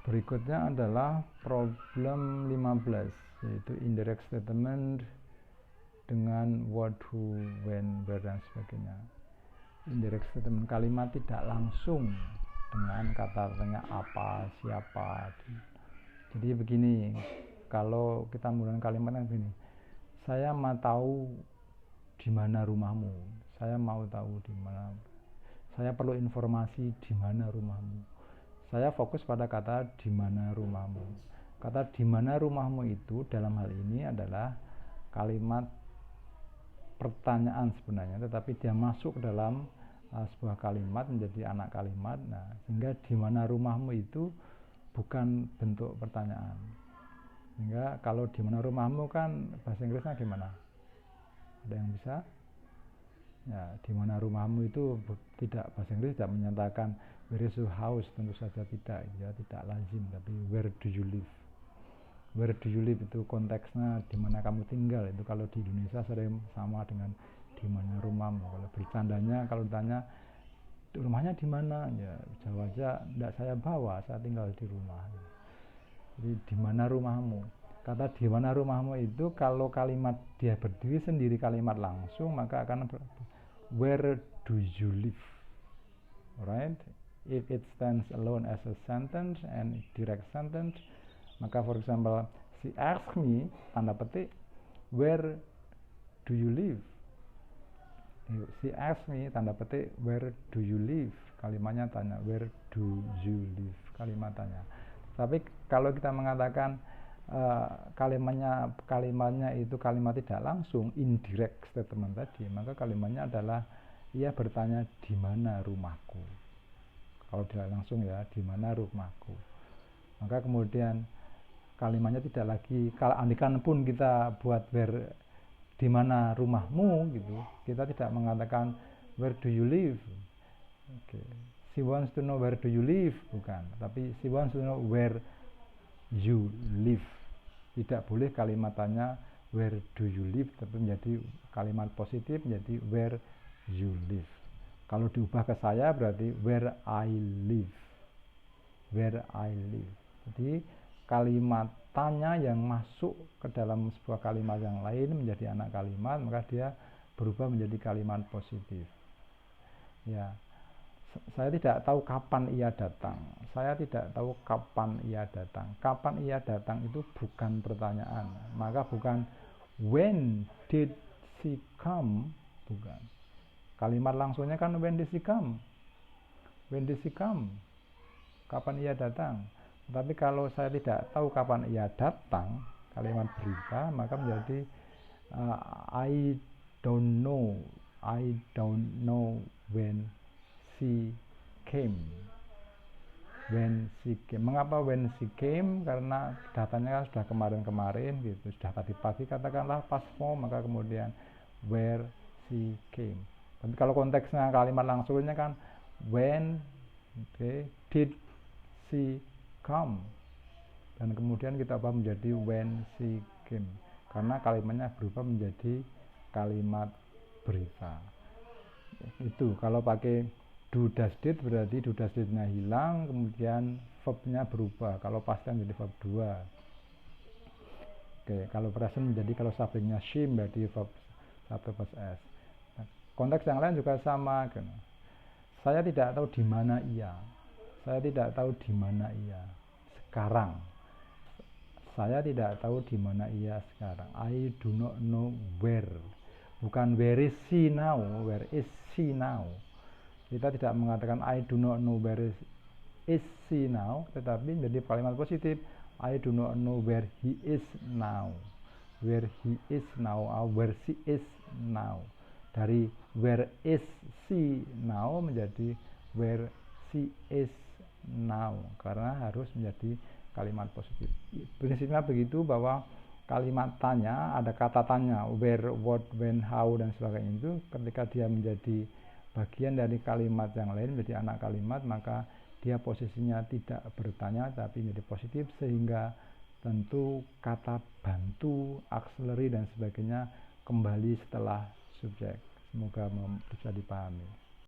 Berikutnya adalah problem 15, yaitu indirect statement dengan what, who, when, where, dan sebagainya. Indirect statement, kalimat tidak langsung dengan kata tanya apa, siapa. Jadi begini, kalau kita menggunakan kalimatnya begini, saya mau tahu di mana rumahmu, saya mau tahu di mana, saya perlu informasi di mana rumahmu. Saya fokus pada kata di mana rumahmu. Kata di mana rumahmu itu dalam hal ini adalah kalimat pertanyaan sebenarnya, tetapi dia masuk ke dalam sebuah kalimat menjadi anak kalimat. Nah, sehingga di mana rumahmu itu bukan bentuk pertanyaan. Sehingga kalau di mana rumahmu kan bahasa Inggrisnya gimana? Ada yang bisa? Ya, di mana rumahmu itu tidak, bahasa Inggris tidak menyatakan where is your house, tentu saja tidak, ya tidak lazim, tapi where do you live. Where do you live itu konteksnya di mana kamu tinggal. Itu kalau di Indonesia sering sama dengan di mana rumahmu. Kalau bercandanya, kalau ditanya rumahnya di mana, ya jawab aja tidak saya bawa, saya tinggal di rumah. Jadi di mana rumahmu. Kata di mana rumahmu itu kalau kalimat dia berdiri sendiri kalimat langsung, maka akan where do you live, right? If it stands alone as a sentence and direct sentence, maka for example she asked me, tanda petik, where do you live. She asked me, tanda petik, where do you live. Kalimatnya tanya, where do you live, kalimat tanya. Tapi kalau kita mengatakan kalimatnya itu kalimat tidak langsung, indirect statement tadi, maka kalimatnya adalah ia bertanya di mana rumahku. Kalau tidak langsung ya, di mana rumahku. Maka kemudian kalimatnya tidak lagi, kalau andikan pun kita buat di mana rumahmu gitu, kita tidak mengatakan where do you live. Okay. She wants to know where do you live, bukan, tapi she wants to know where you live. Tidak boleh kalimat tanya where do you live, tapi menjadi kalimat positif menjadi where you live. Kalau diubah ke saya berarti where I live. Where I live. Jadi kalimat tanya yang masuk ke dalam sebuah kalimat yang lain menjadi anak kalimat, maka dia berubah menjadi kalimat positif. Ya. Saya tidak tahu kapan ia datang. Saya tidak tahu kapan ia datang. Kapan ia datang itu bukan pertanyaan. Maka bukan when did she come, bukan. Kalimat langsungnya kan when did she come. When did she come? Kapan ia datang? Tapi kalau saya tidak tahu kapan ia datang, kalimat berita, maka menjadi I don't know. I don't know when she came. When she came. Mengapa when she came? Karena datanya kan sudah kemarin-kemarin gitu, sudah tadi pagi katakanlah past form, maka kemudian where she came. Tapi kalau konteksnya kalimat langsungnya kan when, okay, did she come, dan kemudian kita ubah menjadi when she came karena kalimatnya berubah menjadi kalimat berita. Itu kalau pakai do dash did berarti do dash did-nya hilang, kemudian verb-nya berubah. Kalau past tense jadi verb 2. Oke, kalau present menjadi, kalau subject-nya she berarti verb 1 plus s. Nah, konteks yang lain juga sama kan. Saya tidak tahu di mana ia. Saya tidak tahu di mana ia sekarang. Saya tidak tahu di mana ia sekarang. I do not know where. Bukan where is she now, where is she now. Kita tidak mengatakan I do not know where is she now, tetapi menjadi kalimat positif. I do not know where he is now. Where he is now, or where she is now. Dari where is she now menjadi where she is now, karena harus menjadi kalimat positif. Prinsipnya begitu, bahwa kalimat tanya, ada kata tanya, where, what, when, how, dan sebagainya, itu ketika dia menjadi bagian dari kalimat yang lain menjadi anak kalimat, maka dia posisinya tidak bertanya tapi menjadi positif, sehingga tentu kata bantu, auxiliary dan sebagainya kembali setelah subjek. Semoga bisa dipahami.